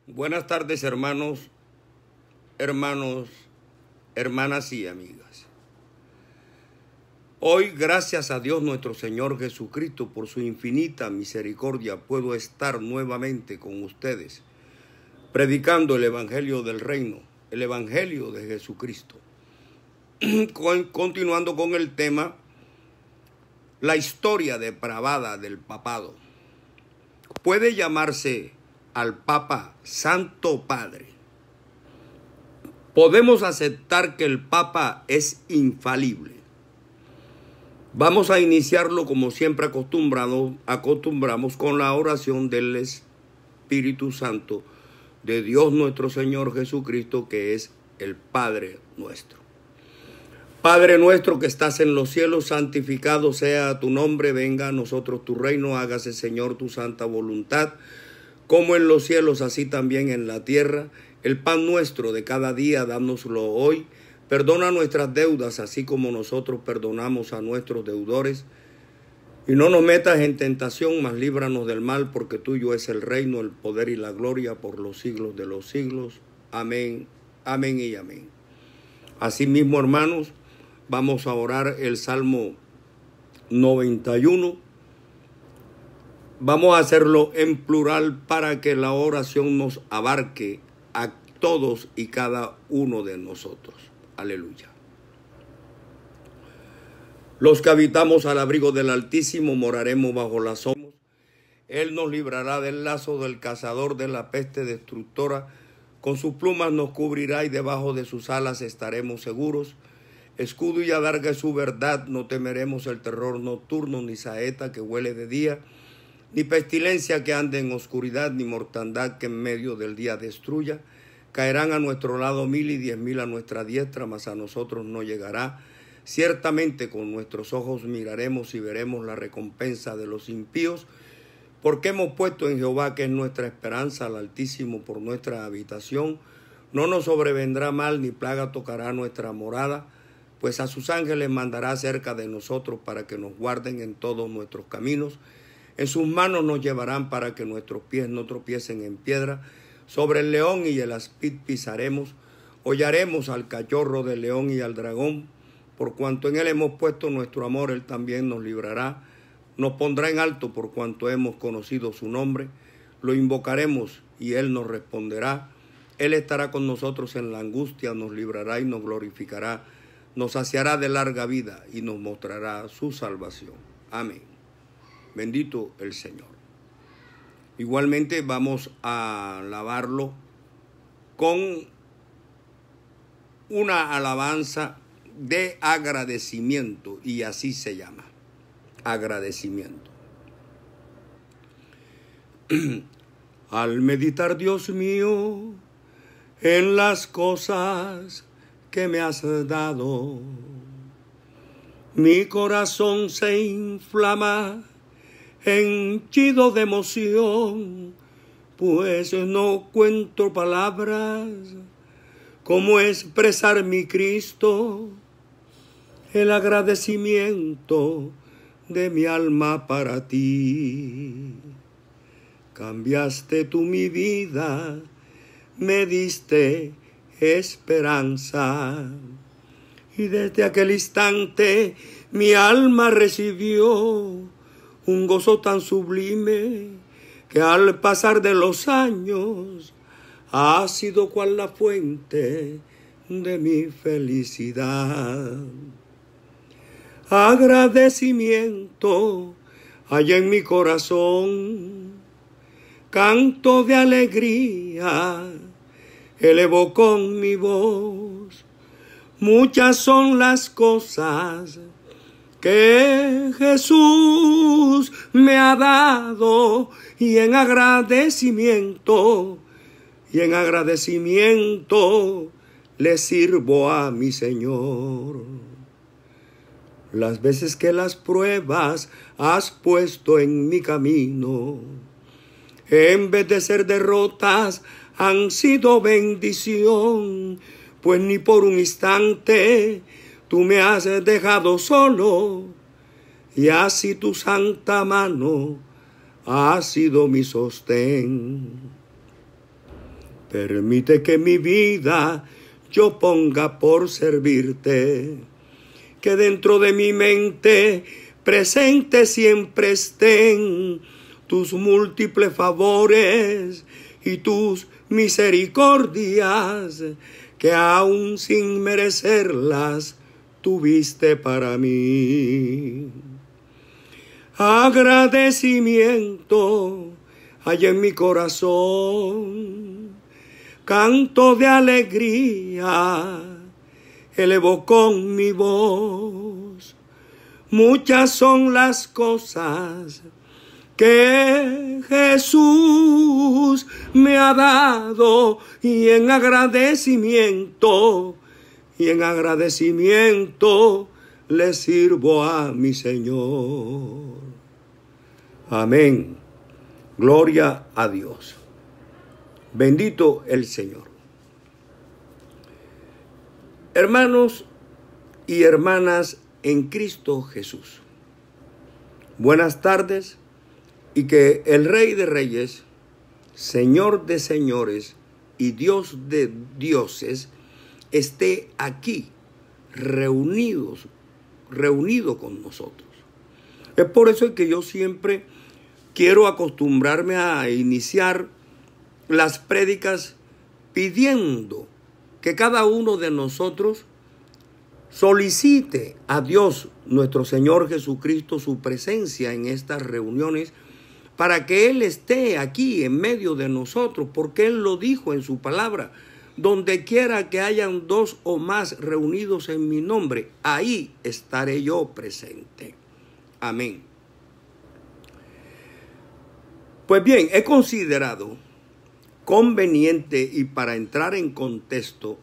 Buenas tardes, hermanos, hermanas y amigas. Hoy, gracias a Dios nuestro Señor Jesucristo, por su infinita misericordia, puedo estar nuevamente con ustedes, predicando el Evangelio del Reino, el Evangelio de Jesucristo. Continuando con el tema, la historia depravada del papado. Puede llamarse al Papa Santo Padre. Podemos aceptar que el Papa es infalible. Vamos a iniciarlo como siempre acostumbramos con la oración del Espíritu Santo de Dios nuestro Señor Jesucristo, que es el Padre nuestro. Padre nuestro que estás en los cielos, santificado sea tu nombre, venga a nosotros tu reino, hágase Señor tu santa voluntad, como en los cielos, así también en la tierra. El pan nuestro de cada día, dánoslo hoy. Perdona nuestras deudas, así como nosotros perdonamos a nuestros deudores. Y no nos metas en tentación, mas líbranos del mal, porque tuyo es el reino, el poder y la gloria por los siglos de los siglos. Amén, amén y amén. Asimismo, hermanos, vamos a orar el Salmo 91. Vamos a hacerlo en plural para que la oración nos abarque a todos y cada uno de nosotros. Aleluya. Los que habitamos al abrigo del Altísimo moraremos bajo las sombras. Él nos librará del lazo del cazador, de la peste destructora. Con sus plumas nos cubrirá y debajo de sus alas estaremos seguros. Escudo y adarga es su verdad, no temeremos el terror nocturno, ni saeta que huele de día, ni pestilencia que ande en oscuridad, ni mortandad que en medio del día destruya. Caerán a nuestro lado 1000 y 10.000 a nuestra diestra, mas a nosotros no llegará. Ciertamente con nuestros ojos miraremos y veremos la recompensa de los impíos, porque hemos puesto en Jehová, que es nuestra esperanza, al Altísimo por nuestra habitación. No nos sobrevendrá mal, ni plaga tocará nuestra morada, pues a sus ángeles mandará cerca de nosotros para que nos guarden en todos nuestros caminos. En sus manos nos llevarán para que nuestros pies no tropiecen en piedra. Sobre el león y el aspid pisaremos. Hollaremos al cachorro del león y al dragón. Por cuanto en él hemos puesto nuestro amor, él también nos librará. Nos pondrá en alto por cuanto hemos conocido su nombre. Lo invocaremos y él nos responderá. Él estará con nosotros en la angustia, nos librará y nos glorificará. Nos saciará de larga vida y nos mostrará su salvación. Amén. Bendito el Señor. Igualmente vamos a alabarlo con una alabanza de agradecimiento, y así se llama, agradecimiento. Al meditar, Dios mío, en las cosas que me has dado, mi corazón se inflama, henchido de emoción, pues no cuento palabras cómo expresar mi Cristo, el agradecimiento de mi alma para ti. Cambiaste tú mi vida, me diste esperanza, y desde aquel instante mi alma recibió un gozo tan sublime que al pasar de los años ha sido cual la fuente de mi felicidad. Agradecimiento hay en mi corazón, canto de alegría elevo con mi voz. Muchas son las cosas que Jesús me ha dado, y en agradecimiento le sirvo a mi Señor. Las veces que las pruebas has puesto en mi camino, en vez de ser derrotas, han sido bendición, pues ni por un instante tú me has dejado solo, y así tu santa mano ha sido mi sostén. Permite que mi vida yo ponga por servirte, que dentro de mi mente presente siempre estén tus múltiples favores y tus misericordias, que aún sin merecerlas tuviste para mí. Agradecimiento hay en mi corazón, canto de alegría elevo con mi voz. Muchas son las cosas que Jesús me ha dado y en agradecimiento le sirvo a mi Señor. Amén. Gloria a Dios. Bendito el Señor. Hermanos y hermanas en Cristo Jesús, buenas tardes, y que el Rey de Reyes, Señor de Señores y Dios de Dioses esté aquí reunido con nosotros. Es por eso que yo siempre quiero acostumbrarme a iniciar las prédicas pidiendo que cada uno de nosotros solicite a Dios, nuestro Señor Jesucristo, su presencia en estas reuniones, para que Él esté aquí en medio de nosotros, porque Él lo dijo en su palabra: donde quiera que hayan dos o más reunidos en mi nombre, ahí estaré yo presente. Amén. Pues bien, he considerado conveniente, y para entrar en contexto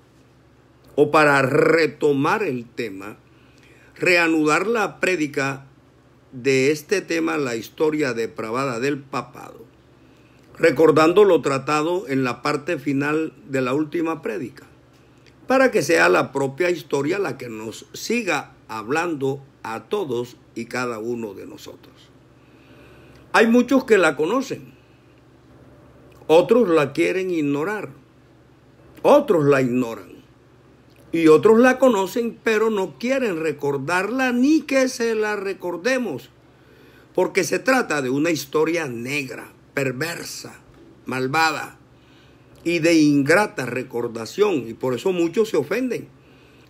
o para retomar el tema, reanudar la prédica de este tema, la historia depravada del papado, recordando lo tratado en la parte final de la última prédica, para que sea la propia historia la que nos siga hablando a todos y cada uno de nosotros. Hay muchos que la conocen, otros la quieren ignorar, otros la ignoran, y otros la conocen pero no quieren recordarla ni que se la recordemos, porque se trata de una historia negra, perversa, malvada y de ingrata recordación, y por eso muchos se ofenden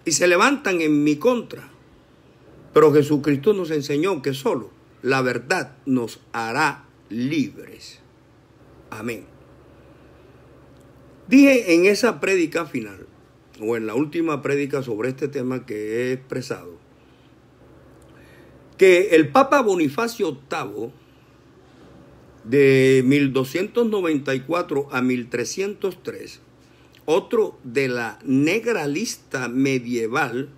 y se levantan en mi contra. Pero Jesucristo nos enseñó que solo la verdad nos hará libres. Amén. Dije en esa prédica final, o en la última prédica sobre este tema que he expresado, que el Papa Bonifacio VIII, de 1294 a 1303, otro de la negra lista medieval,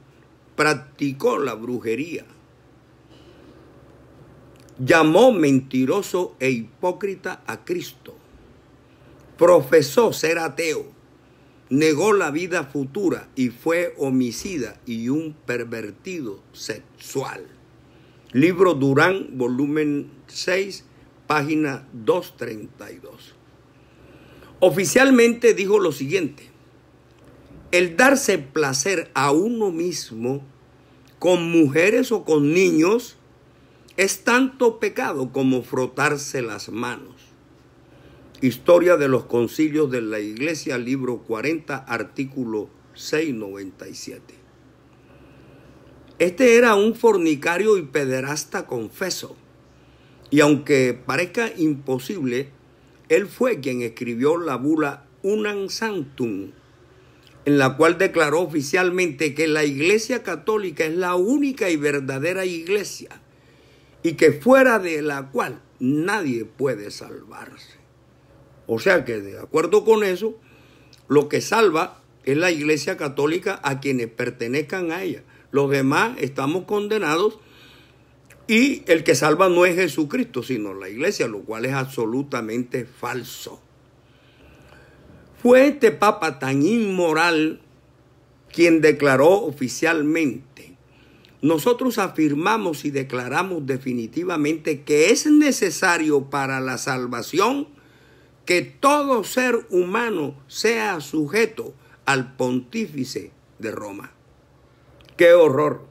practicó la brujería. Llamó mentiroso e hipócrita a Cristo. Profesó ser ateo. Negó la vida futura y fue homicida y un pervertido sexual. Libro Durán, volumen 6, página 232. Oficialmente dijo lo siguiente: el darse placer a uno mismo con mujeres o con niños es tanto pecado como frotarse las manos. Historia de los Concilios de la Iglesia, libro 40, artículo 697. Este era un fornicario y pederasta confeso, y aunque parezca imposible, él fue quien escribió la bula Unam Sanctum, en la cual declaró oficialmente que la Iglesia Católica es la única y verdadera iglesia, y que fuera de la cual nadie puede salvarse. O sea que, de acuerdo con eso, lo que salva es la Iglesia Católica a quienes pertenezcan a ella. Los demás estamos condenados, y el que salva no es Jesucristo, sino la Iglesia, lo cual es absolutamente falso. Fue este Papa tan inmoral quien declaró oficialmente: nosotros afirmamos y declaramos definitivamente que es necesario para la salvación que todo ser humano sea sujeto al pontífice de Roma. ¡Qué horror!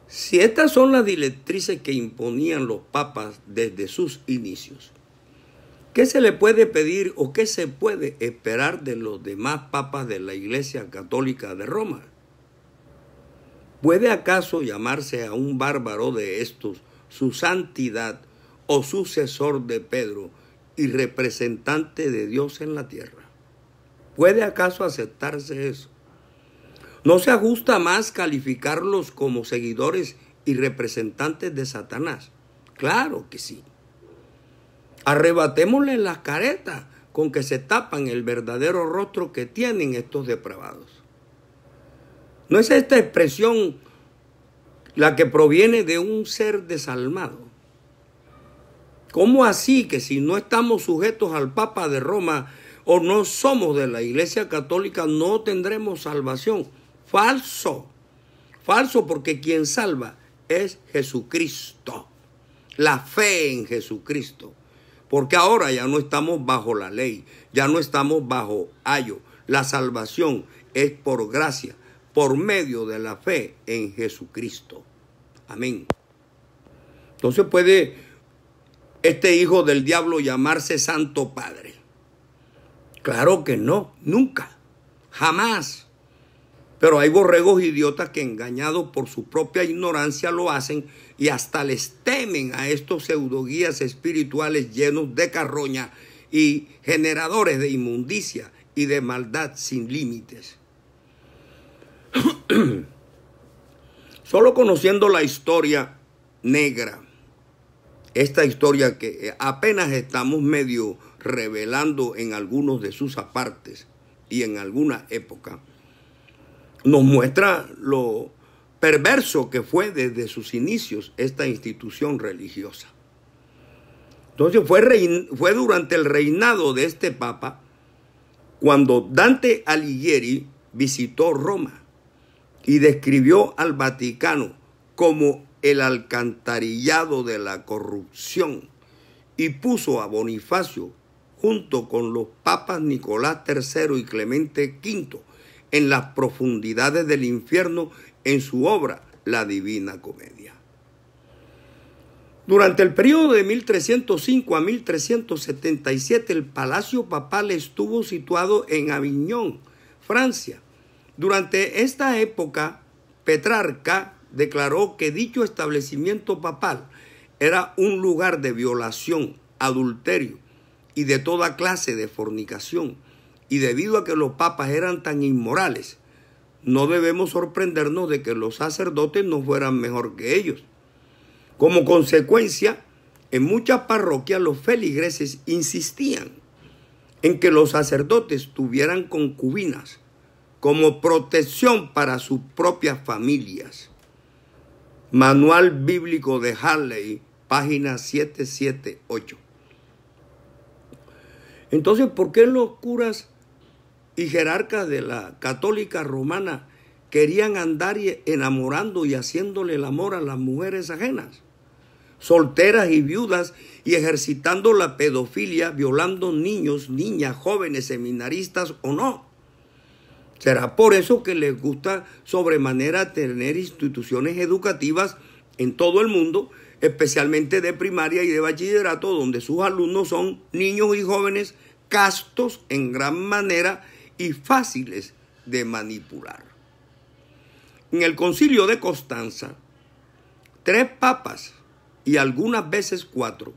Si estas son las directrices que imponían los papas desde sus inicios, ¿qué se le puede pedir o qué se puede esperar de los demás papas de la Iglesia Católica de Roma? ¿Puede acaso llamarse a un bárbaro de estos su santidad o sucesor de Pedro y representante de Dios en la tierra? ¿Puede acaso aceptarse eso? ¿No se ajusta más calificarlos como seguidores y representantes de Satanás? Claro que sí. Arrebatémosle las caretas con que se tapan el verdadero rostro que tienen estos depravados. ¿No es esta expresión la que proviene de un ser desalmado? ¿Cómo así que si no estamos sujetos al Papa de Roma o no somos de la Iglesia Católica no tendremos salvación? Falso. Falso, porque quien salva es Jesucristo. La fe en Jesucristo. Porque ahora ya no estamos bajo la ley, ya no estamos bajo ayo. La salvación es por gracia, por medio de la fe en Jesucristo. Amén. Entonces, ¿puede este hijo del diablo llamarse Santo Padre? Claro que no, nunca, jamás. Pero hay borregos idiotas que, engañados por su propia ignorancia, lo hacen y hasta les temen a estos pseudoguías espirituales llenos de carroña y generadores de inmundicia y de maldad sin límites. Solo conociendo la historia negra, esta historia que apenas estamos medio revelando en algunos de sus apartes y en alguna época, nos muestra lo perverso que fue desde sus inicios esta institución religiosa. Entonces fue durante el reinado de este papa cuando Dante Alighieri visitó Roma y describió al Vaticano como el alcantarillado de la corrupción y puso a Bonifacio junto con los papas Nicolás III y Clemente V en las profundidades del infierno en su obra La Divina Comedia. Durante el periodo de 1305 a 1377, el palacio papal estuvo situado en Aviñón, Francia. Durante esta época, Petrarca declaró que dicho establecimiento papal era un lugar de violación, adulterio y de toda clase de fornicación. Y debido a que los papas eran tan inmorales, no debemos sorprendernos de que los sacerdotes no fueran mejor que ellos. Como consecuencia, en muchas parroquias los feligreses insistían en que los sacerdotes tuvieran concubinas como protección para sus propias familias. Manual Bíblico de Harley, página 778. Entonces, ¿por qué los curas y jerarcas de la católica romana querían andar enamorando y haciéndole el amor a las mujeres ajenas, solteras y viudas, y ejercitando la pedofilia, violando niños, niñas, jóvenes, seminaristas o no? ¿Será por eso que les gusta sobremanera tener instituciones educativas en todo el mundo, especialmente de primaria y de bachillerato, donde sus alumnos son niños y jóvenes castos en gran manera y fáciles de manipular? En el Concilio de Constanza, 3 papas y algunas veces 4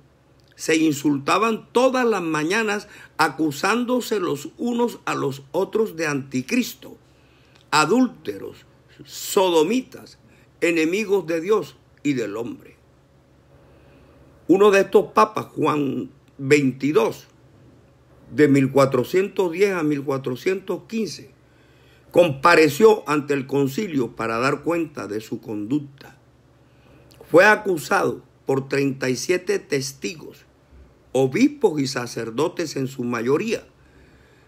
se insultaban todas las mañanas, acusándose los unos a los otros de anticristo, adúlteros, sodomitas, enemigos de Dios y del hombre. Uno de estos papas, Juan XXII, de 1410 a 1415, compareció ante el concilio para dar cuenta de su conducta. Fue acusado por 37 testigos, obispos y sacerdotes en su mayoría,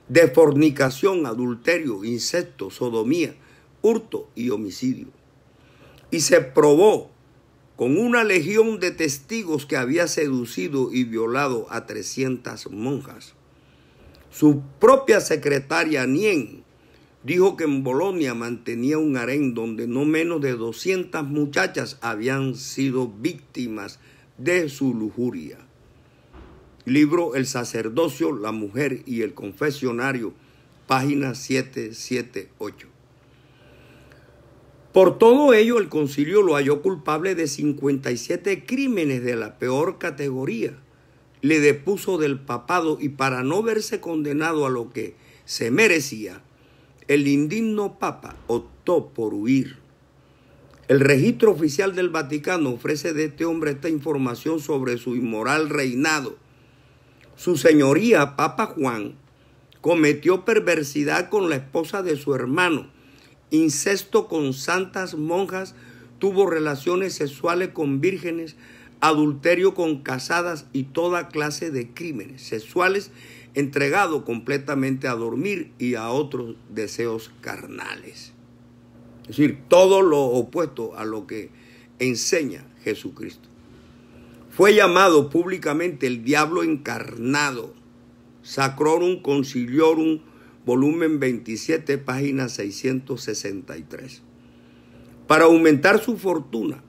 de fornicación, adulterio, incesto, sodomía, hurto y homicidio. Y se probó con una legión de testigos que había seducido y violado a 300 monjas. Su propia secretaria Nien dijo que en Bolonia mantenía un harén donde no menos de 200 muchachas habían sido víctimas de su lujuria. Libro El sacerdocio, la mujer y el confesionario, página 778. Por todo ello, el concilio lo halló culpable de 57 crímenes de la peor categoría. Le depuso del papado y para no verse condenado a lo que se merecía, el indigno papa optó por huir. El registro oficial del Vaticano ofrece de este hombre esta información sobre su inmoral reinado. Su señoría, Papa Juan, cometió perversidad con la esposa de su hermano, incesto con santas monjas, tuvo relaciones sexuales con vírgenes, adulterio con casadas y toda clase de crímenes sexuales, entregado completamente a dormir y a otros deseos carnales. Es decir, todo lo opuesto a lo que enseña Jesucristo. Fue llamado públicamente el diablo encarnado, Sacrorum Conciliorum, volumen 27, página 663. Para aumentar su fortuna,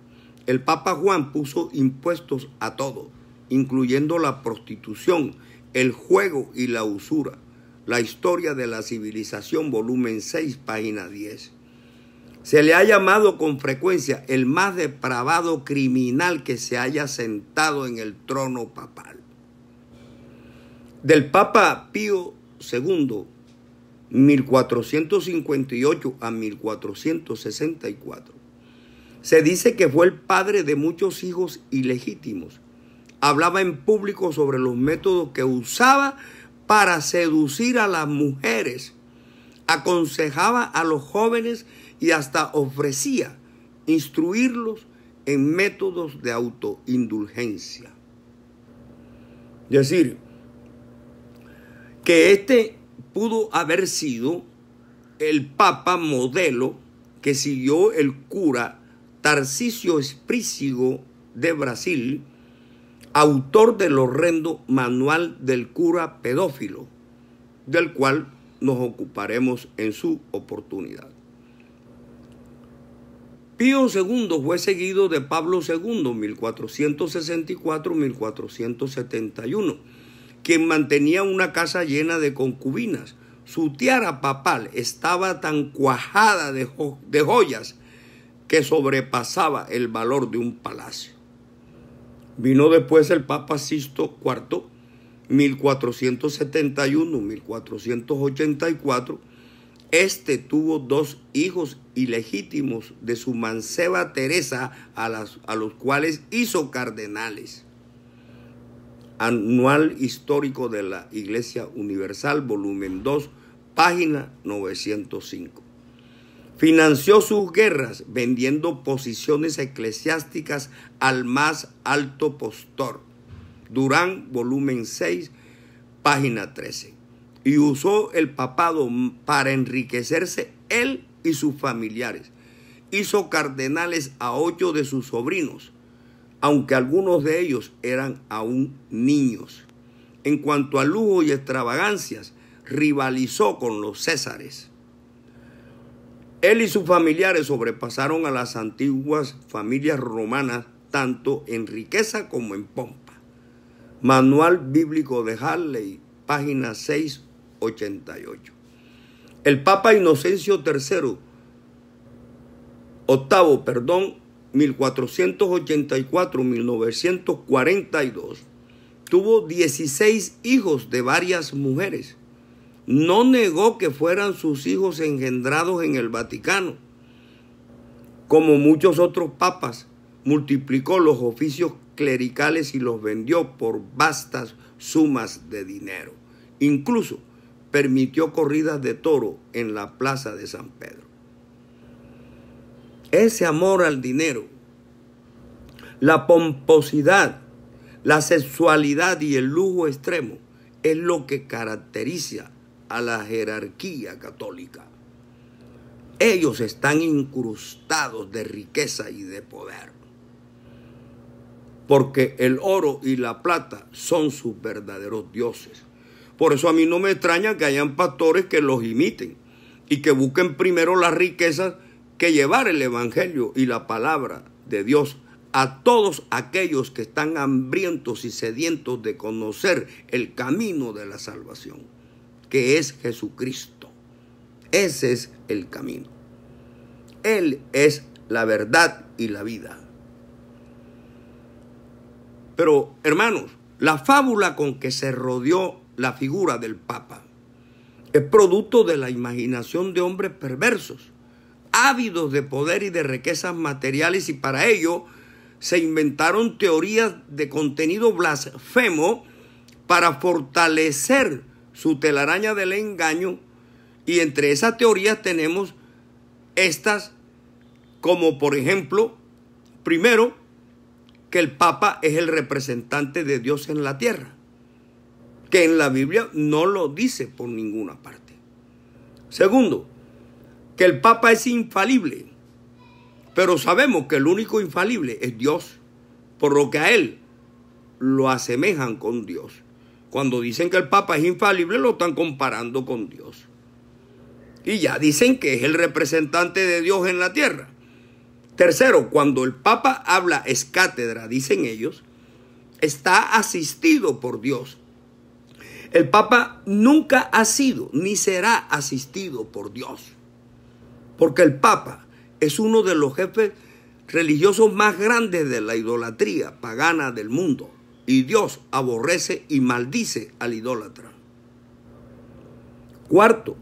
el Papa Juan puso impuestos a todo, incluyendo la prostitución, el juego y la usura. La historia de la civilización, volumen 6, página 10. Se le ha llamado con frecuencia el más depravado criminal que se haya sentado en el trono papal. Del Papa Pío II, 1458 a 1464, se dice que fue el padre de muchos hijos ilegítimos. Hablaba en público sobre los métodos que usaba para seducir a las mujeres. Aconsejaba a los jóvenes y hasta ofrecía instruirlos en métodos de autoindulgencia. Es decir, que este pudo haber sido el papa modelo que siguió el cura Tarcisio Esprícigo de Brasil, autor del horrendo Manual del Cura Pedófilo, del cual nos ocuparemos en su oportunidad. Pío II fue seguido de Pablo II, 1464-1471, quien mantenía una casa llena de concubinas. Su tiara papal estaba tan cuajada de joyas que sobrepasaba el valor de un palacio. Vino después el Papa Sixto IV, 1471-1484. Este tuvo 2 hijos ilegítimos de su manceba Teresa, a los cuales hizo cardenales. Anual Histórico de la Iglesia Universal, volumen 2, página 905. Financió sus guerras vendiendo posiciones eclesiásticas al más alto postor. Durán, volumen 6, página 13. Y usó el papado para enriquecerse él y sus familiares. Hizo cardenales a 8 de sus sobrinos, aunque algunos de ellos eran aún niños. En cuanto a lujo y extravagancias, rivalizó con los césares. Él y sus familiares sobrepasaron a las antiguas familias romanas tanto en riqueza como en pompa. Manual Bíblico de Harley, página 688. El Papa Inocencio III, 1484-1942, tuvo 16 hijos de varias mujeres. No negó que fueran sus hijos engendrados en el Vaticano. Como muchos otros papas, multiplicó los oficios clericales y los vendió por vastas sumas de dinero. Incluso permitió corridas de toro en la plaza de San Pedro. Ese amor al dinero, la pomposidad, la sexualidad y el lujo extremo es lo que caracteriza a la jerarquía católica. Ellos están incrustados de riqueza y de poder. porque el oro y la plata son sus verdaderos dioses. Por eso a mí no me extraña que hayan pastores que los imiten y que busquen primero las riquezas que llevar el evangelio y la palabra de Dios a todos aquellos que están hambrientos y sedientos de conocer el camino de la salvación, que es Jesucristo. Ese es el camino. Él es la verdad y la vida. Pero, hermanos, la fábula con que se rodeó la figura del Papa es producto de la imaginación de hombres perversos, ávidos de poder y de riquezas materiales, y para ello se inventaron teorías de contenido blasfemo para fortalecer su telaraña del engaño. Y entre esas teorías tenemos estas, como por ejemplo, primero, que el Papa es el representante de Dios en la tierra, que en la Biblia no lo dice por ninguna parte. Segundo, que el Papa es infalible, pero sabemos que el único infalible es Dios, por lo que a él lo asemejan con Dios. Cuando dicen que el Papa es infalible, lo están comparando con Dios. Y ya dicen que es el representante de Dios en la tierra. Tercero, cuando el Papa habla ex cátedra, dicen ellos, está asistido por Dios. El Papa nunca ha sido ni será asistido por Dios, porque el Papa es uno de los jefes religiosos más grandes de la idolatría pagana del mundo, y Dios aborrece y maldice al idólatra. Cuarto,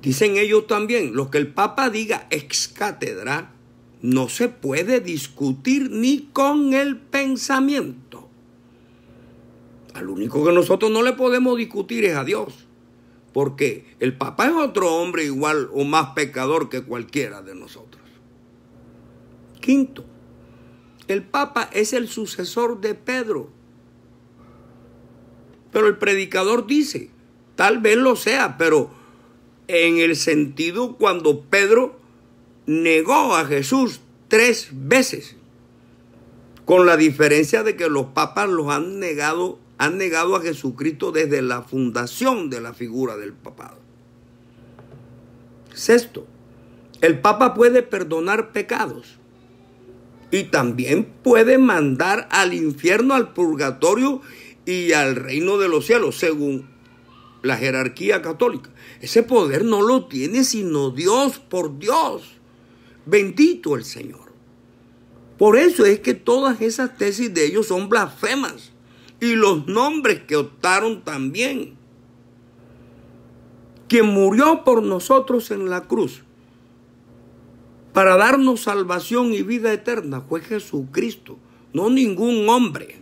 dicen ellos también, lo que el Papa diga ex cátedra no se puede discutir ni con el pensamiento. Al único que nosotros no le podemos discutir es a Dios, porque el Papa es otro hombre igual o más pecador que cualquiera de nosotros. Quinto, el Papa es el sucesor de Pedro. Pero el predicador dice, tal vez lo sea, pero en el sentido cuando Pedro negó a Jesús 3 veces, con la diferencia de que los papas los han negado a Jesucristo desde la fundación de la figura del papado. Sexto, el Papa puede perdonar pecados y también puede mandar al infierno, al purgatorio y al reino de los cielos, según la jerarquía católica. Ese poder no lo tiene sino Dios, por Dios. Bendito el Señor. Por eso es que todas esas tesis de ellos son blasfemas. Y los nombres que optaron también. Quien murió por nosotros en la cruz para darnos salvación y vida eterna fue Jesucristo, no ningún hombre.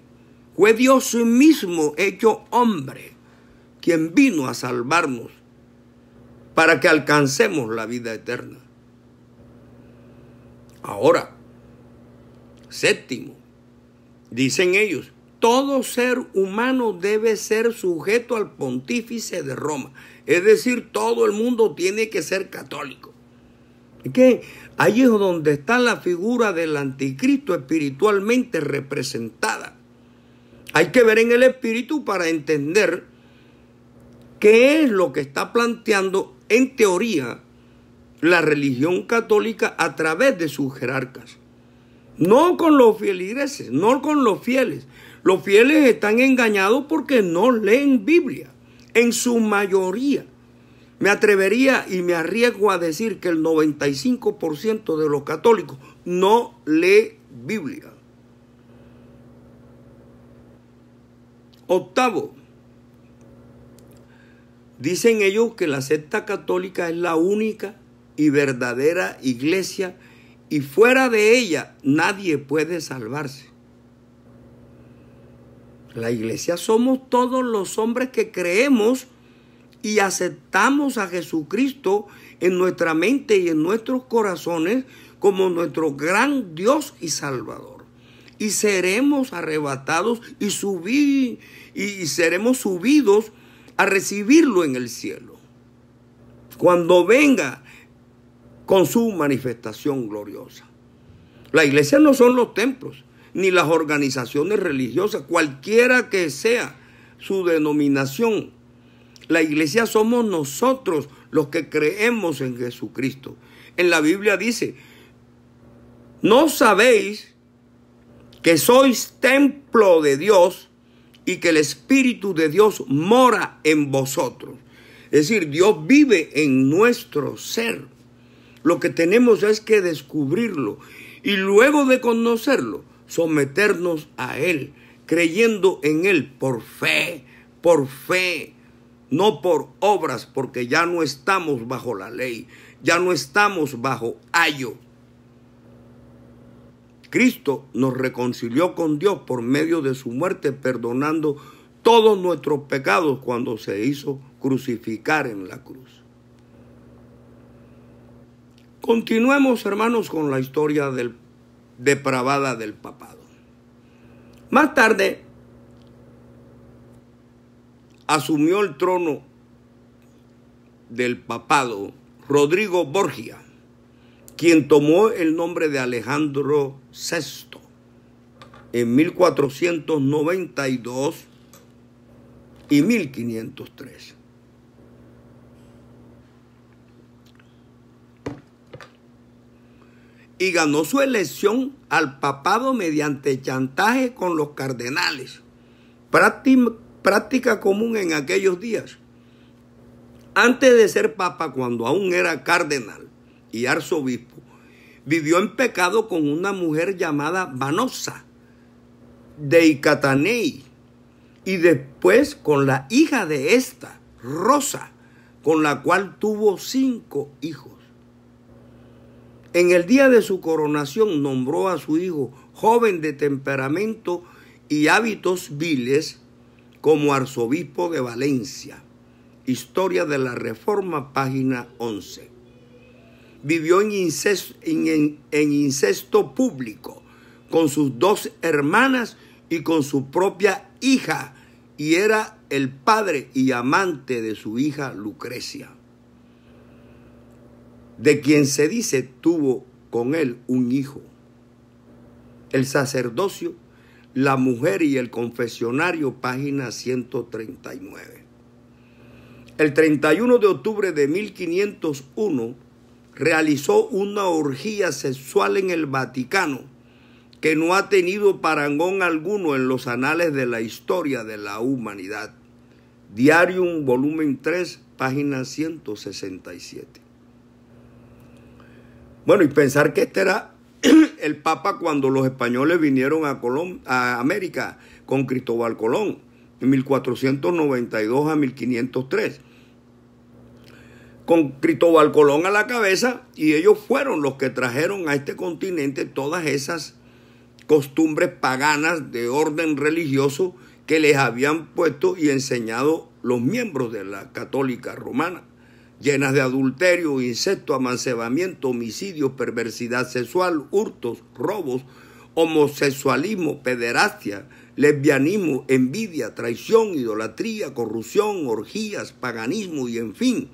Fue Dios mismo hecho hombre quien vino a salvarnos para que alcancemos la vida eterna. Ahora, séptimo, dicen ellos, todo ser humano debe ser sujeto al pontífice de Roma. Es decir, todo el mundo tiene que ser católico. Es que ahí es donde está la figura del anticristo espiritualmente representada. Hay que ver en el espíritu para entender qué es lo que está planteando en teoría la religión católica a través de sus jerarcas. No con los feligreses, no con los fieles. Los fieles están engañados porque no leen Biblia, en su mayoría. Me atrevería y me arriesgo a decir que el 95% de los católicos no lee Biblia. Octavo, dicen ellos que la secta católica es la única y verdadera iglesia y fuera de ella nadie puede salvarse. La iglesia somos todos los hombres que creemos y aceptamos a Jesucristo en nuestra mente y en nuestros corazones como nuestro gran Dios y Salvador. Y seremos arrebatados y seremos subidos a recibirlo en el cielo, cuando venga con su manifestación gloriosa. La iglesia no son los templos. ni las organizaciones religiosas, cualquiera que sea su denominación. La iglesia somos nosotros los que creemos en Jesucristo. En la Biblia dice, ¿no sabéis que sois templo de Dios y que el Espíritu de Dios mora en vosotros? Es decir, Dios vive en nuestro ser. Lo que tenemos es que descubrirlo y luego de conocerlo, someternos a Él, creyendo en Él por fe, no por obras, porque ya no estamos bajo la ley, ya no estamos bajo ayo. Cristo nos reconcilió con Dios por medio de su muerte, perdonando todos nuestros pecados cuando se hizo crucificar en la cruz. Continuemos, hermanos, con la historia depravada del papado. Más tarde, asumió el trono del papado Rodrigo Borgia, quien tomó el nombre de Alejandro VI en 1492 y 1503. Y ganó su elección al papado mediante chantaje con los cardenales, práctica común en aquellos días. Antes de ser papa, cuando aún era cardenal y arzobispo, vivió en pecado con una mujer llamada Vanosa de Icatanei, y después con la hija de esta, Rosa, con la cual tuvo 5 hijos. En el día de su coronación nombró a su hijo, joven de temperamento y hábitos viles, como arzobispo de Valencia. Historia de la Reforma, página 11. Vivió en incesto público con sus 2 hermanas y con su propia hija, y era el padre y amante de su hija Lucrecia, de quien se dice tuvo con él un hijo. El sacerdocio, la mujer y el confesionario, página 139. El 31 de octubre de 1501 realizó una orgía sexual en el Vaticano que no ha tenido parangón alguno en los anales de la historia de la humanidad. Diarium, volumen 3, página 167. Bueno, y pensar que este era el Papa cuando los españoles vinieron a América con Cristóbal Colón, en 1492 a 1503. Con Cristóbal Colón a la cabeza, y ellos fueron los que trajeron a este continente todas esas costumbres paganas de orden religioso que les habían puesto y enseñado los miembros de la católica romana, llenas de adulterio, incesto, amancebamiento, homicidios, perversidad sexual, hurtos, robos, homosexualismo, pederastia, lesbianismo, envidia, traición, idolatría, corrupción, orgías, paganismo y en fin,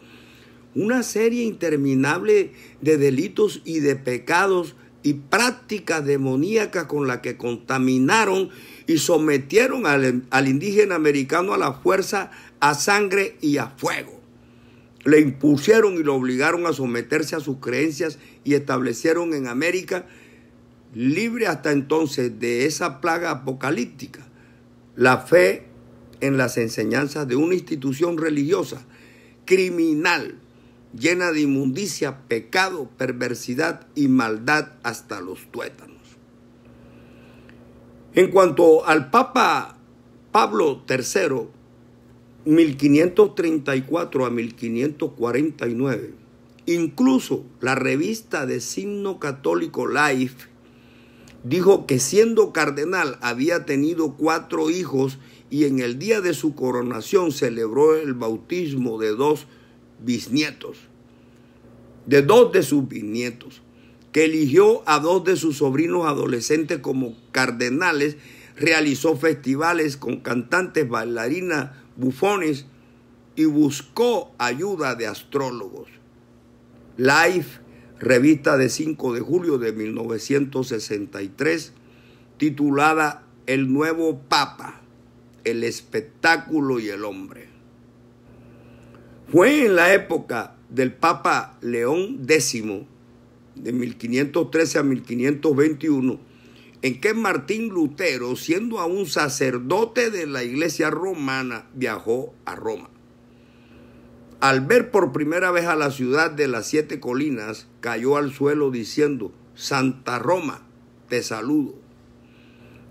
una serie interminable de delitos y de pecados y prácticas demoníacas con las que contaminaron y sometieron al indígena americano a la fuerza, a sangre y a fuego. Le impusieron y lo obligaron a someterse a sus creencias y establecieron en América, libre hasta entonces de esa plaga apocalíptica, la fe en las enseñanzas de una institución religiosa criminal, llena de inmundicia, pecado, perversidad y maldad hasta los tuétanos. En cuanto al Papa Pablo III, 1534 a 1549, incluso la revista de signo católico Life dijo que siendo cardenal había tenido 4 hijos y en el día de su coronación celebró el bautismo de 2 bisnietos, de 2 de sus bisnietos, que eligió a 2 de sus sobrinos adolescentes como cardenales, realizó festivales con cantantes, bailarinas, bufones y buscó ayuda de astrólogos. Life, revista de 5 de julio de 1963, titulada El Nuevo Papa, el espectáculo y el hombre. Fue en la época del Papa León X, de 1513 a 1521, en que Martín Lutero, siendo aún sacerdote de la Iglesia romana, viajó a Roma. Al ver por primera vez a la ciudad de las 7 colinas, cayó al suelo diciendo: Santa Roma, te saludo.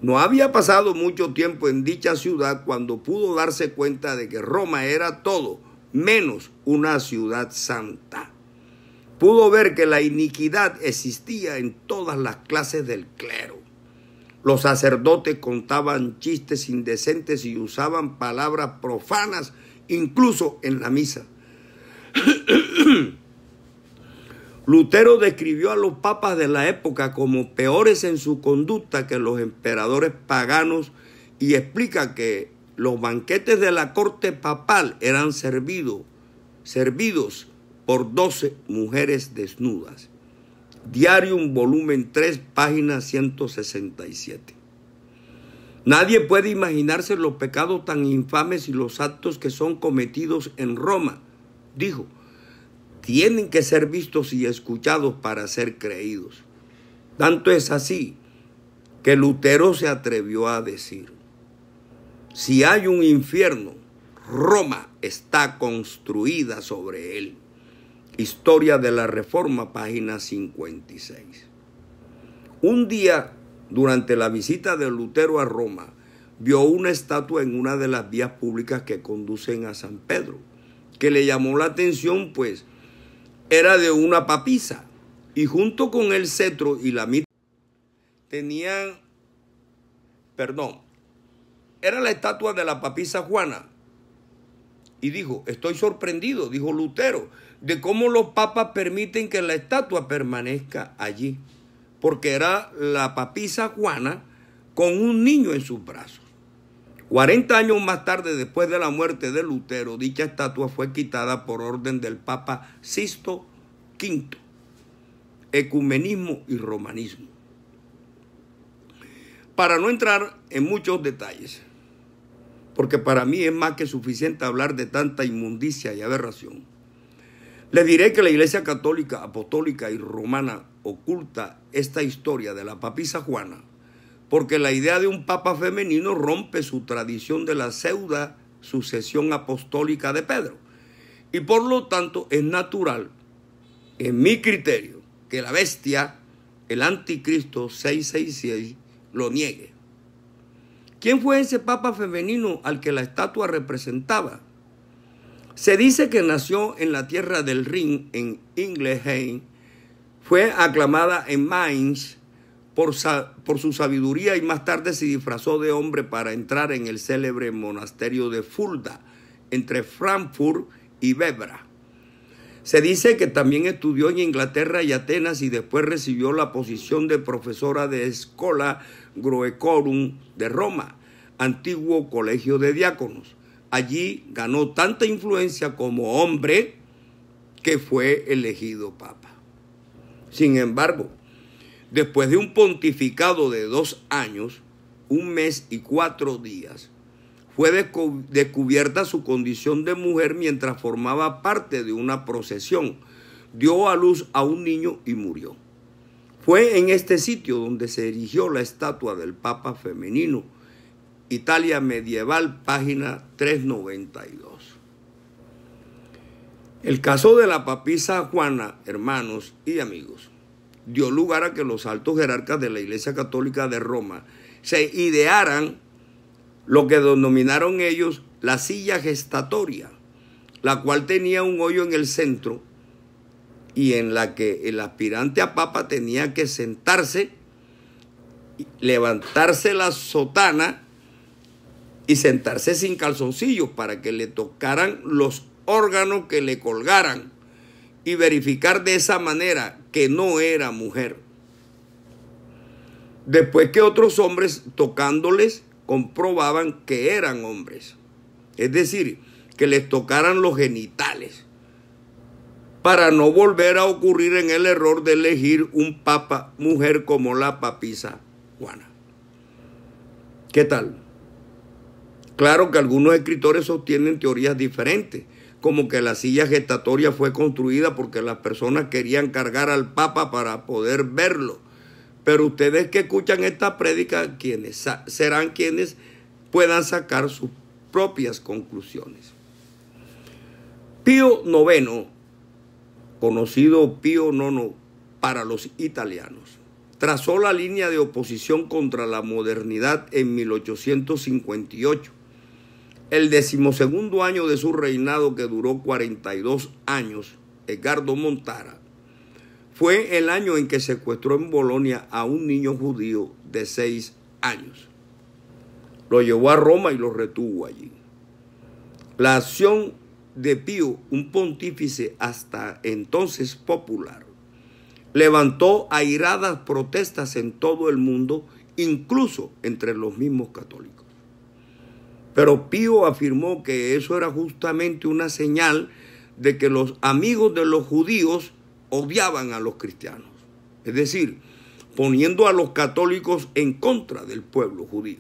No había pasado mucho tiempo en dicha ciudad cuando pudo darse cuenta de que Roma era todo menos una ciudad santa. Pudo ver que la iniquidad existía en todas las clases del clero. Los sacerdotes contaban chistes indecentes y usaban palabras profanas, incluso en la misa. Lutero describió a los papas de la época como peores en su conducta que los emperadores paganos y explica que los banquetes de la corte papal eran servidos por 12 mujeres desnudas. Diarium, volumen 3, página 167. Nadie puede imaginarse los pecados tan infames y los actos que son cometidos en Roma, dijo. Tienen que ser vistos y escuchados para ser creídos. Tanto es así que Lutero se atrevió a decir: si hay un infierno, Roma está construida sobre él. Historia de la Reforma, página 56. Un día, durante la visita de Lutero a Roma, vio una estatua en una de las vías públicas que conducen a San Pedro, que le llamó la atención, pues era de una papisa, y junto con el cetro y la mitad era la estatua de la papisa Juana. Y dijo: estoy sorprendido, dijo Lutero, de cómo los papas permiten que la estatua permanezca allí, porque era la papisa Juana con un niño en sus brazos. 40 años más tarde, después de la muerte de Lutero, dicha estatua fue quitada por orden del Papa Sixto V. Ecumenismo y romanismo. Para no entrar en muchos detalles, porque para mí es más que suficiente hablar de tanta inmundicia y aberración, les diré que la Iglesia Católica, Apostólica y Romana oculta esta historia de la papisa Juana, porque la idea de un papa femenino rompe su tradición de la pseudo sucesión apostólica de Pedro. Y por lo tanto es natural, en mi criterio, que la bestia, el anticristo 666, lo niegue. ¿Quién fue ese papa femenino al que la estatua representaba? Se dice que nació en la tierra del Rin, en Ingelheim, fue aclamada en Mainz por su sabiduría y más tarde se disfrazó de hombre para entrar en el célebre monasterio de Fulda, entre Frankfurt y Bebra. Se dice que también estudió en Inglaterra y Atenas y después recibió la posición de profesora de Schola Graecorum de Roma, antiguo colegio de diáconos. Allí ganó tanta influencia como hombre que fue elegido papa. Sin embargo, después de un pontificado de 2 años, 1 mes y 4 días, fue descubierta su condición de mujer mientras formaba parte de una procesión. Dio a luz a un niño y murió. Fue en este sitio donde se erigió la estatua del Papa femenino. Italia medieval, página 392. El caso de la papisa Juana, hermanos y amigos, dio lugar a que los altos jerarcas de la Iglesia Católica de Roma se idearan lo que denominaron ellos la silla gestatoria, la cual tenía un hoyo en el centro y en la que el aspirante a papa tenía que sentarse, levantarse la sotana y sentarse sin calzoncillos para que le tocaran los órganos que le colgaran y verificar de esa manera que no era mujer. Después que otros hombres tocándoles comprobaban que eran hombres, es decir, que les tocaran los genitales, para no volver a ocurrir en el error de elegir un papa mujer como la papisa Juana. ¿Qué tal? Claro que algunos escritores sostienen teorías diferentes, como que la silla gestatoria fue construida porque las personas querían cargar al Papa para poder verlo. Pero ustedes que escuchan esta prédica, serán quienes puedan sacar sus propias conclusiones. Pío IX, conocido Pío IX para los italianos, trazó la línea de oposición contra la modernidad en 1858. El 12º año de su reinado, que duró 42 años, Edgardo Montara, fue el año en que secuestró en Bolonia a un niño judío de 6 años. Lo llevó a Roma y lo retuvo allí. La acción de Pío, un pontífice hasta entonces popular, levantó airadas protestas en todo el mundo, incluso entre los mismos católicos. Pero Pío afirmó que eso era justamente una señal de que los amigos de los judíos odiaban a los cristianos, es decir, poniendo a los católicos en contra del pueblo judío.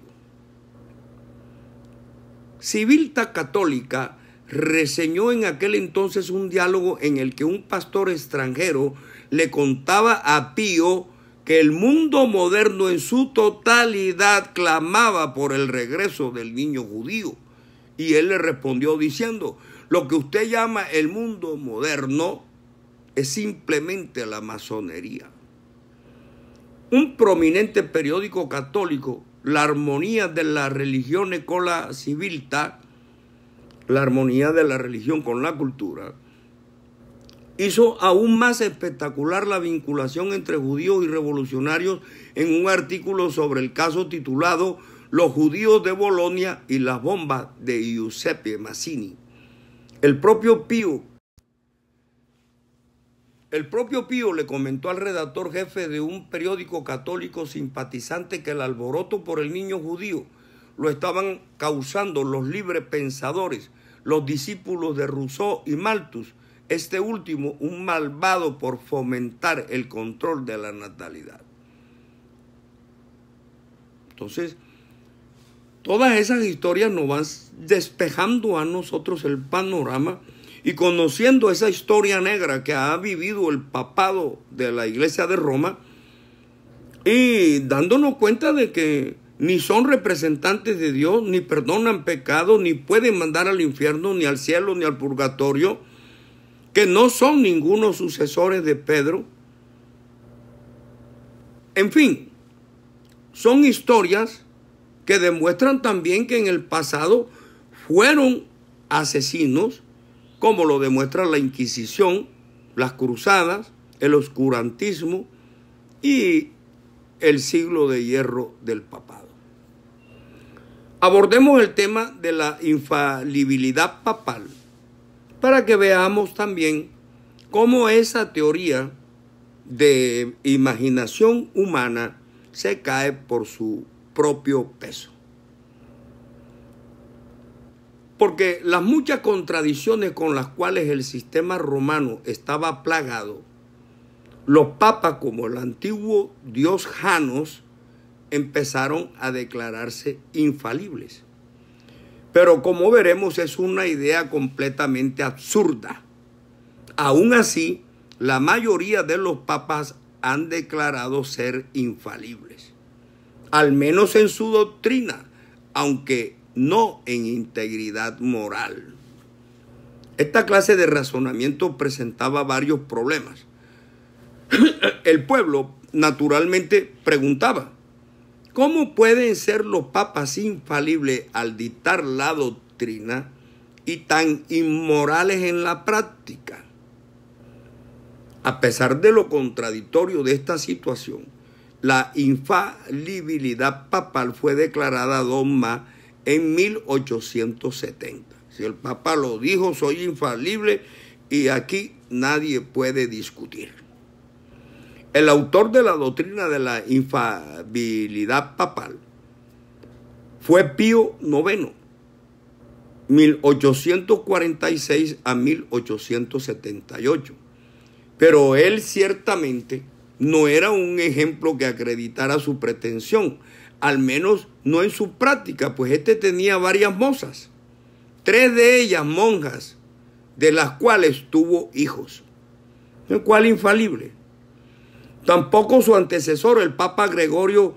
Civiltà Católica reseñó en aquel entonces un diálogo en el que un pastor extranjero le contaba a Pío que el mundo moderno en su totalidad clamaba por el regreso del niño judío. Y él le respondió diciendo: lo que usted llama el mundo moderno es simplemente la masonería. Un prominente periódico católico, La Armonía de la Religione con la Civiltà, la armonía de la religión con la cultura, hizo aún más espectacular la vinculación entre judíos y revolucionarios en un artículo sobre el caso titulado Los judíos de Bolonia y las bombas de Giuseppe Mazzini. El propio Pío le comentó al redactor jefe de un periódico católico simpatizante que el alboroto por el niño judío lo estaban causando los libres pensadores, los discípulos de Rousseau y Malthus, este último un malvado por fomentar el control de la natalidad. Entonces, todas esas historias nos van despejando a nosotros el panorama y conociendo esa historia negra que ha vivido el papado de la Iglesia de Roma y dándonos cuenta de que ni son representantes de Dios, ni perdonan pecados, ni pueden mandar al infierno, ni al cielo, ni al purgatorio, que no son ningunos sucesores de Pedro. En fin, son historias que demuestran también que en el pasado fueron asesinos, como lo demuestra la Inquisición, las cruzadas, el oscurantismo y el siglo de hierro del papado. Abordemos el tema de la infalibilidad papal para que veamos también cómo esa teoría de imaginación humana se cae por su propio peso. Porque las muchas contradicciones con las cuales el sistema romano estaba plagado, los papas, como el antiguo dios Janos, empezaron a declararse infalibles. Pero como veremos, es una idea completamente absurda. Aún así, la mayoría de los papas han declarado ser infalibles, al menos en su doctrina, aunque no en integridad moral. Esta clase de razonamiento presentaba varios problemas. El pueblo naturalmente preguntaba: ¿cómo pueden ser los papas infalibles al dictar la doctrina y tan inmorales en la práctica? A pesar de lo contradictorio de esta situación, la infalibilidad papal fue declarada dogma en 1870. Si el Papa lo dijo, soy infalible, y aquí nadie puede discutir. El autor de la doctrina de la infalibilidad papal fue Pío IX, 1846 a 1878. Pero él ciertamente no era un ejemplo que acreditara su pretensión, al menos no en su práctica, pues este tenía varias mozas, 3 de ellas monjas, de las cuales tuvo hijos, el cual infalible. Tampoco su antecesor, el Papa Gregorio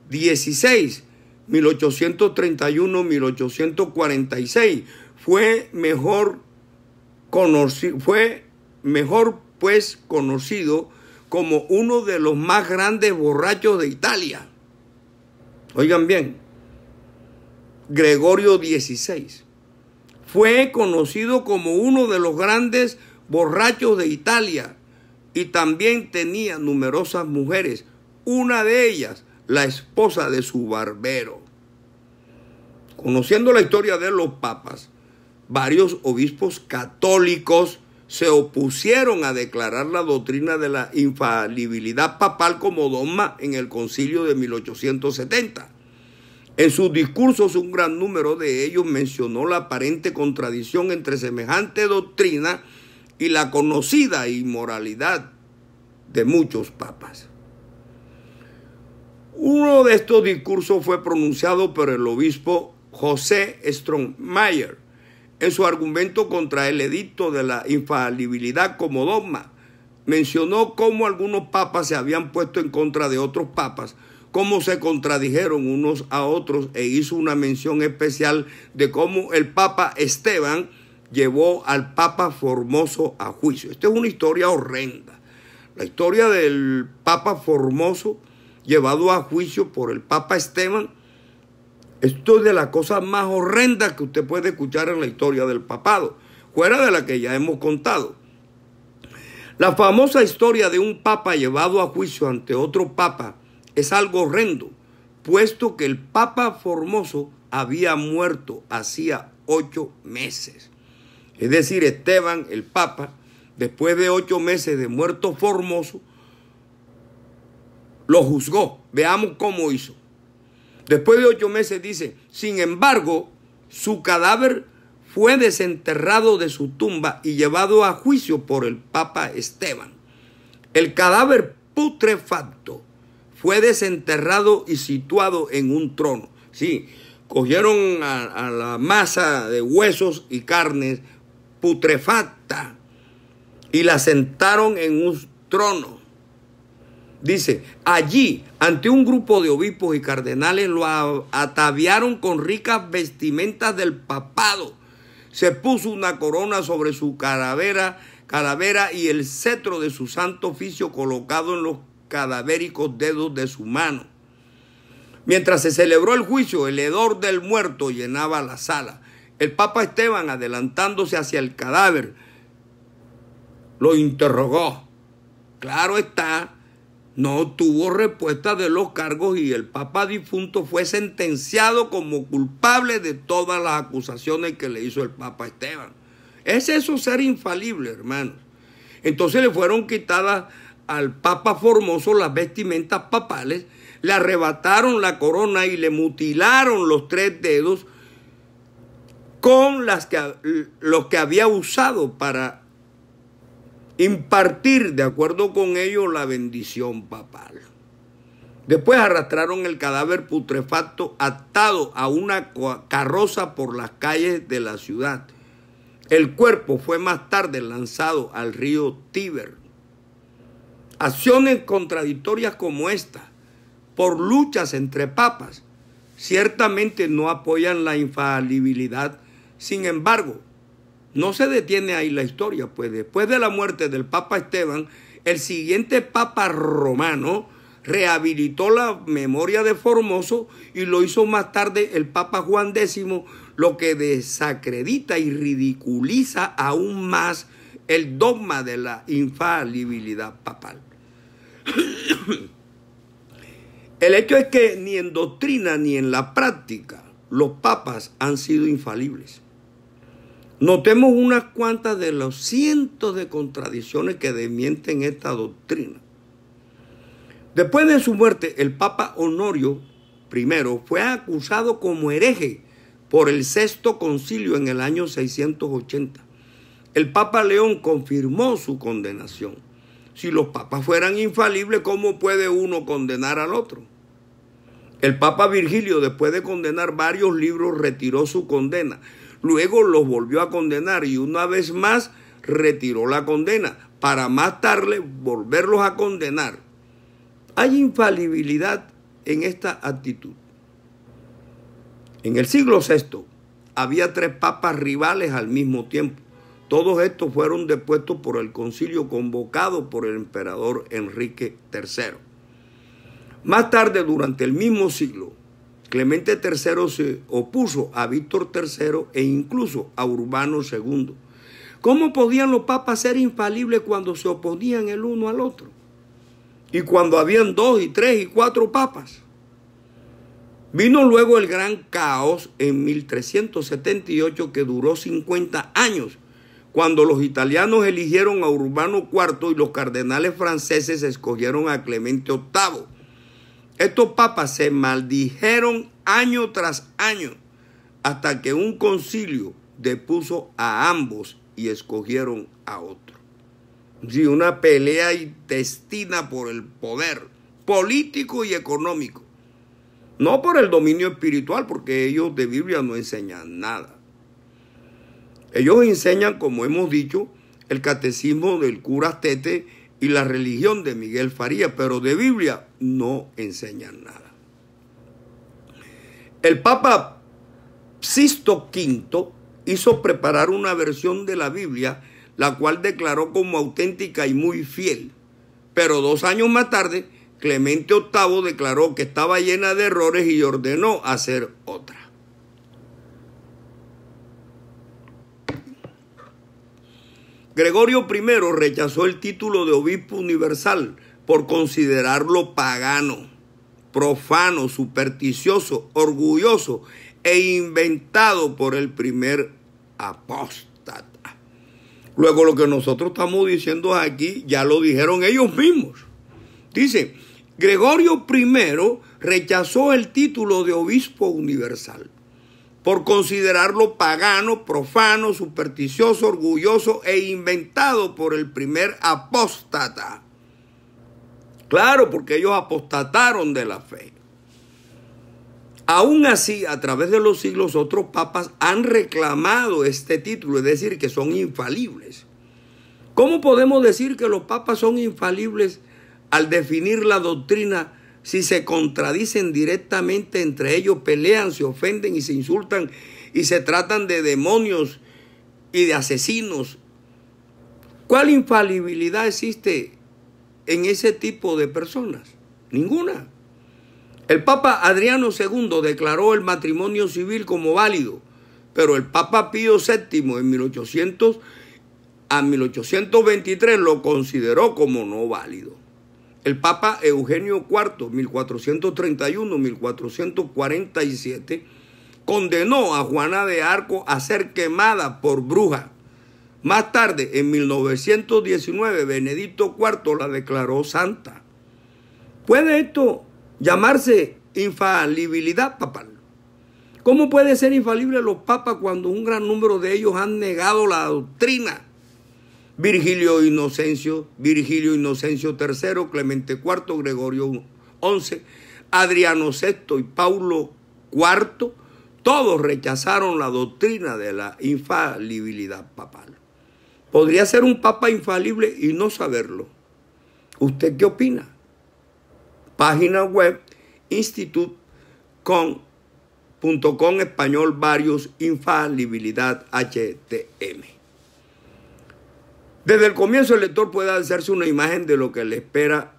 XVI, 1831-1846, fue mejor conocido como uno de los más grandes borrachos de Italia. Oigan bien, Gregorio XVI fue conocido como uno de los grandes borrachos de Italia y también tenía numerosas mujeres, una de ellas la esposa de su barbero. Conociendo la historia de los papas, varios obispos católicos se opusieron a declarar la doctrina de la infalibilidad papal como dogma en el concilio de 1870. En sus discursos, un gran número de ellos mencionó la aparente contradicción entre semejante doctrina y la conocida inmoralidad de muchos papas. Uno de estos discursos fue pronunciado por el obispo José Strohmayer en su argumento contra el edicto de la infalibilidad como dogma. Mencionó cómo algunos papas se habían puesto en contra de otros papas, cómo se contradijeron unos a otros, e hizo una mención especial de cómo el Papa Esteban llevó al Papa Formoso a juicio. Esta es una historia horrenda. La historia del Papa Formoso llevado a juicio por el Papa Esteban. Esto es de las cosas más horrendas que usted puede escuchar en la historia del papado, fuera de la que ya hemos contado. La famosa historia de un papa llevado a juicio ante otro papa es algo horrendo, puesto que el Papa Formoso había muerto hacía 8 meses. Es decir, Esteban, el Papa, después de 8 meses de muerto Formoso, lo juzgó. Veamos cómo hizo. Después de 8 meses dice, sin embargo, su cadáver fue desenterrado de su tumba y llevado a juicio por el Papa Esteban. El cadáver putrefacto fue desenterrado y situado en un trono. Sí, cogieron a la masa de huesos y carnes putrefacta y la sentaron en un trono. Dice, allí, ante un grupo de obispos y cardenales, lo ataviaron con ricas vestimentas del papado. Se puso una corona sobre su calavera y el cetro de su santo oficio colocado en los cadavéricos dedos de su mano. Mientras se celebró el juicio, el hedor del muerto llenaba la sala. El Papa Esteban, adelantándose hacia el cadáver, lo interrogó. Claro está, no tuvo respuesta de los cargos y el Papa difunto fue sentenciado como culpable de todas las acusaciones que le hizo el Papa Esteban. ¿Es eso ser infalible, hermanos? Entonces le fueron quitadas al Papa Formoso las vestimentas papales, le arrebataron la corona y le mutilaron los 3 dedos con los que había usado para impartir, de acuerdo con ellos, la bendición papal. Después arrastraron el cadáver putrefacto atado a una carroza por las calles de la ciudad. El cuerpo fue más tarde lanzado al río Tíber. Acciones contradictorias como esta, por luchas entre papas, ciertamente no apoyan la infalibilidad. Sin embargo, no se detiene ahí la historia, pues después de la muerte del Papa Esteban, el siguiente Papa romano rehabilitó la memoria de Formoso y lo hizo más tarde el Papa Juan X, lo que desacredita y ridiculiza aún más el dogma de la infalibilidad papal. El hecho es que ni en doctrina ni en la práctica los papas han sido infalibles. Notemos unas cuantas de los cientos de contradicciones que desmienten esta doctrina. Después de su muerte, el Papa Honorio I fue acusado como hereje por el Sexto Concilio en el año 680. El Papa León confirmó su condenación. Si los papas fueran infalibles, ¿cómo puede uno condenar al otro? El Papa Virgilio, después de condenar varios libros, retiró su condena. Luego los volvió a condenar y una vez más retiró la condena, para más tarde volverlos a condenar. Hay infalibilidad en esta actitud. En el siglo VI había 3 papas rivales al mismo tiempo. Todos estos fueron depuestos por el concilio convocado por el emperador Enrique III. Más tarde, durante el mismo siglo, Clemente III se opuso a Víctor III e incluso a Urbano II. ¿Cómo podían los papas ser infalibles cuando se oponían el uno al otro? Y cuando habían 2 y 3 y 4 papas. Vino luego el gran caos en 1378 que duró 50 años, cuando los italianos eligieron a Urbano IV y los cardenales franceses escogieron a Clemente VIII. Estos papas se maldijeron año tras año hasta que un concilio depuso a ambos y escogieron a otro. Sí, una pelea intestina por el poder político y económico. No por el dominio espiritual, porque ellos de Biblia no enseñan nada. Ellos enseñan, como hemos dicho, el catecismo del cura Astete y la religión de Miguel Farías, pero de Biblia no enseñan nada. El Papa Sixto V hizo preparar una versión de la Biblia, la cual declaró como auténtica y muy fiel. Pero 2 años más tarde, Clemente VIII declaró que estaba llena de errores y ordenó hacer otra. Gregorio I rechazó el título de obispo universal por considerarlo pagano, profano, supersticioso, orgulloso e inventado por el primer apóstata. Luego lo que nosotros estamos diciendo aquí ya lo dijeron ellos mismos. Dice, Gregorio I rechazó el título de obispo universal por considerarlo pagano, profano, supersticioso, orgulloso e inventado por el primer apóstata. Claro, porque ellos apostataron de la fe. Aún así, a través de los siglos, otros papas han reclamado este título, es decir, que son infalibles. ¿Cómo podemos decir que los papas son infalibles al definir la doctrina si se contradicen directamente entre ellos, pelean, se ofenden y se insultan y se tratan de demonios y de asesinos? ¿Cuál infalibilidad existe en ese tipo de personas? Ninguna. El Papa Adriano II declaró el matrimonio civil como válido, pero el Papa Pío VII en 1800 a 1823 lo consideró como no válido. El Papa Eugenio IV, 1431-1447, condenó a Juana de Arco a ser quemada por bruja. Más tarde, en 1919, Benedicto IV la declaró santa. ¿Puede esto llamarse infalibilidad papal? ¿Cómo puede ser infalible los papas cuando un gran número de ellos han negado la doctrina? Virgilio Inocencio III, Clemente IV, Gregorio XI, Adriano VI y Paulo IV, todos rechazaron la doctrina de la infalibilidad papal. Podría ser un papa infalible y no saberlo. ¿Usted qué opina? Página web institut.com español varios infalibilidad HTM. Desde el comienzo el lector puede hacerse una imagen de lo que le espera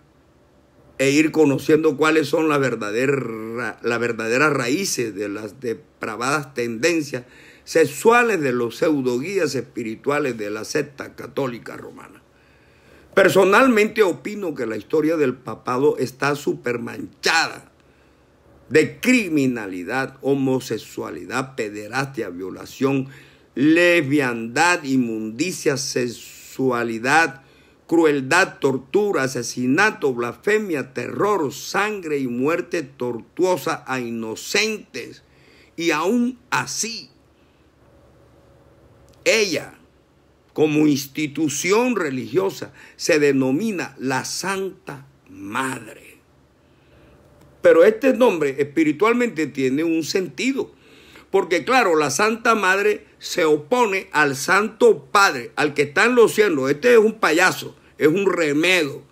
e ir conociendo cuáles son las verdaderas raíces de las depravadas tendencias sexuales de los pseudoguías espirituales de la secta católica romana. Personalmente opino que la historia del papado está supermanchada de criminalidad, homosexualidad, pederastia, violación, lesbiandad, inmundicia, sexualidad, crueldad, tortura, asesinato, blasfemia, terror, sangre y muerte tortuosa a inocentes. Y aún así, ella, como institución religiosa, se denomina la Santa Madre. Pero este nombre espiritualmente tiene un sentido. Porque claro, la Santa Madre se opone al Santo Padre, al que está en los cielos. Este es un payaso, es un remedo.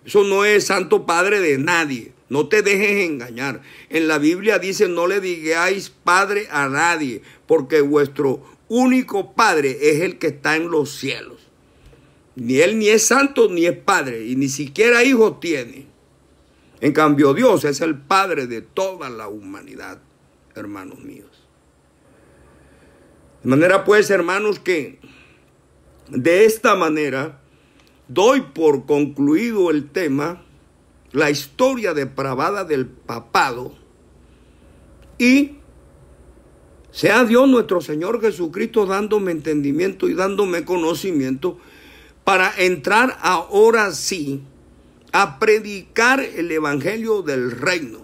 Eso no es Santo Padre de nadie. No te dejes engañar. En la Biblia dice, no le digáis Padre a nadie, porque vuestro único Padre es el que está en los cielos. Ni Él ni es santo ni es Padre, y ni siquiera hijos tiene. En cambio, Dios es el Padre de toda la humanidad, hermanos míos. De manera pues, hermanos, que de esta manera doy por concluido el tema, la historia depravada del papado, y sea Dios nuestro Señor Jesucristo dándome entendimiento y dándome conocimiento para entrar ahora sí a predicar el evangelio del reino,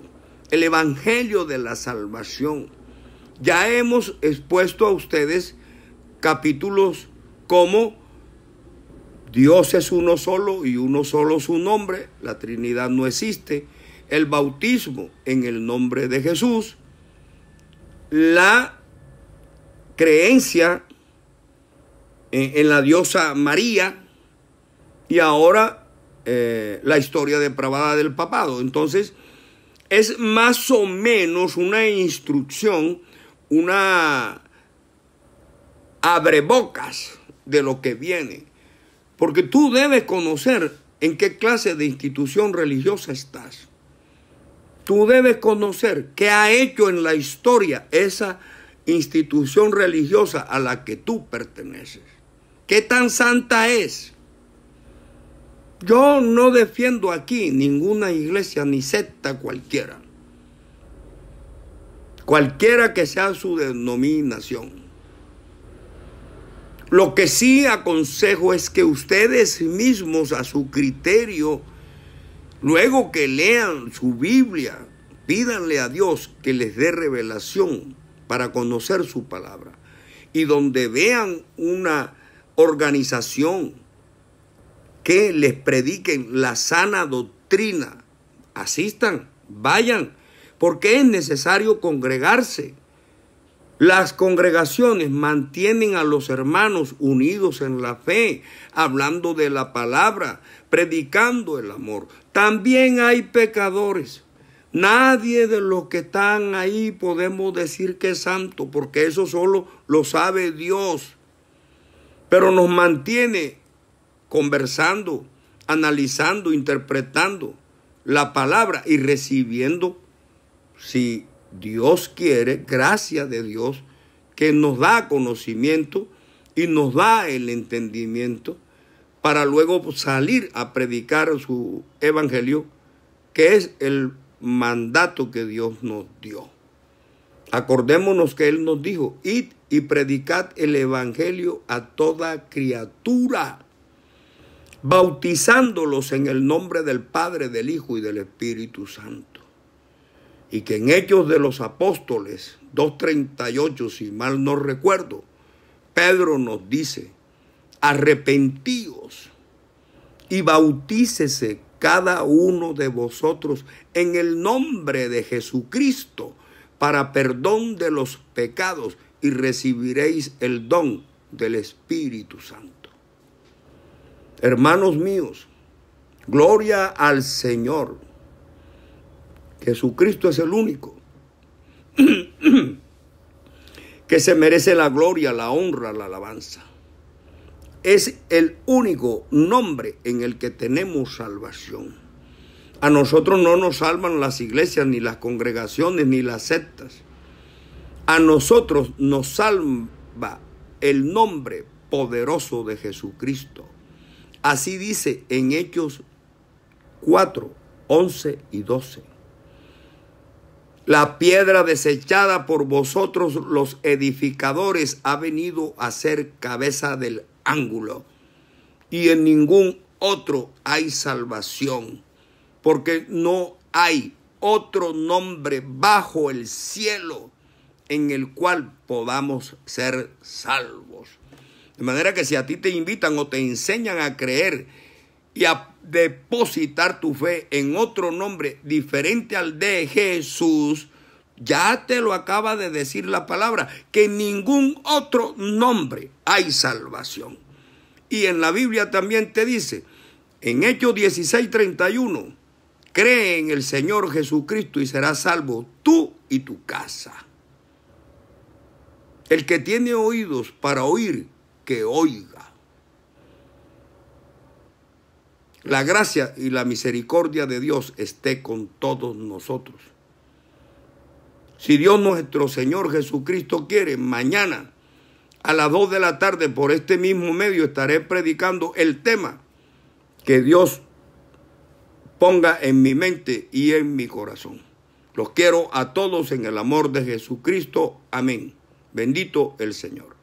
el evangelio de la salvación. Ya hemos expuesto a ustedes capítulos como Dios es uno solo y uno solo su nombre, la Trinidad no existe, el bautismo en el nombre de Jesús, la creencia en la diosa María y ahora la historia depravada del papado. Entonces es más o menos una instrucción, una abrebocas de lo que viene. Porque tú debes conocer en qué clase de institución religiosa estás. Tú debes conocer qué ha hecho en la historia esa institución religiosa a la que tú perteneces. ¿Qué tan santa es? Yo no defiendo aquí ninguna iglesia ni secta cualquiera. Cualquiera que sea su denominación. Lo que sí aconsejo es que ustedes mismos a su criterio, luego que lean su Biblia, pídanle a Dios que les dé revelación para conocer su palabra. Y donde vean una organización que les prediquen la sana doctrina, asistan, vayan, porque es necesario congregarse. Las congregaciones mantienen a los hermanos unidos en la fe, hablando de la palabra, predicando el amor. También hay pecadores. Nadie de los que están ahí podemos decir que es santo, porque eso solo lo sabe Dios. Pero nos mantiene conversando, analizando, interpretando la palabra y recibiendo, si Dios quiere, gracia de Dios, que nos da conocimiento y nos da el entendimiento para luego salir a predicar su evangelio, que es el mandato que Dios nos dio. Acordémonos que Él nos dijo, id y predicad el evangelio a toda criatura, bautizándolos en el nombre del Padre, del Hijo y del Espíritu Santo. Y que en Hechos de los Apóstoles 2:38, si mal no recuerdo, Pedro nos dice, arrepentíos y bautícese cada uno de vosotros en el nombre de Jesucristo para perdón de los pecados y recibiréis el don del Espíritu Santo. Hermanos míos, gloria al Señor. Jesucristo es el único que se merece la gloria, la honra, la alabanza. Es el único nombre en el que tenemos salvación. A nosotros no nos salvan las iglesias, ni las congregaciones, ni las sectas. A nosotros nos salva el nombre poderoso de Jesucristo. Así dice en Hechos 4, 11 y 12. La piedra desechada por vosotros los edificadores ha venido a ser cabeza del ángulo, y en ningún otro hay salvación, porque no hay otro nombre bajo el cielo en el cual podamos ser salvos. De manera que si a ti te invitan o te enseñan a creer y a depositar tu fe en otro nombre diferente al de Jesús, ya te lo acaba de decir la palabra, que en ningún otro nombre hay salvación. Y en la Biblia también te dice, en Hechos 16:31, cree en el Señor Jesucristo y serás salvo tú y tu casa. El que tiene oídos para oír, que oiga. La gracia y la misericordia de Dios esté con todos nosotros. Si Dios nuestro Señor Jesucristo quiere, mañana a las 2 de la tarde por este mismo medio estaré predicando el tema que Dios ponga en mi mente y en mi corazón. Los quiero a todos en el amor de Jesucristo. Amén. Bendito el Señor.